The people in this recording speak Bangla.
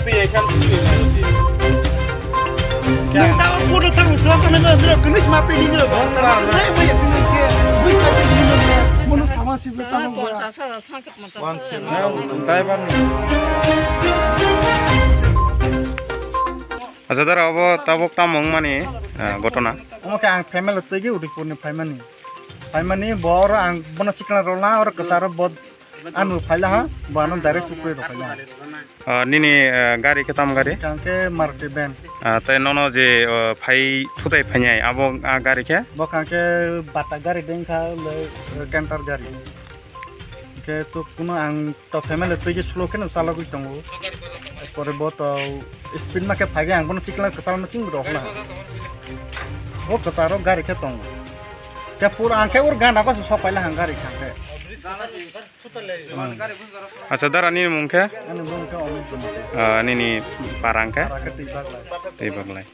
তুই এখান তুই Tahu aku udah tahu selatan negara kenis mati di negara. Saya banyak sini ke, gue kaji di negara. Mana sama sih pertama gua. তাই পার আচ্ছা দাদা অব তাবক তামং মানে ঘটনা আমাকে আং ফ্যামিলি থেকে উড়িপুরনি ফাইমানি বর আং বনা চিকনা রলা আর কতার বদ আনু ফাইলা হা বানো ডাইরেক্ট সুপ্রে রখাইলা নিনি গাড়ি কেতাম গাড়ি কাংকে মারতে বেন তাই ননো যে ফাই থুতাই ফাইনাই আবো গাড়ি কে বকাংকে বাটা গাড়ি দেংখা লে ক্যান্টার গাড়ি ke to kuno ang to family থেকে স্লো কেন চালা কই দङ পরে বত স্পিড মাকে ফাগে আং বন চিকলা কতাল না চিং রহ না ও কতারো গাড়ি কে দङ তে পুরা আংকে ওর গানা পাস সব পাইলা হাং গাড়ি খাকে আচ্ছা দাদা নিনি মুখে আমি বলকে অমিত নিনি পারাংকে রাকে টিক বাগলা এই বাগলাই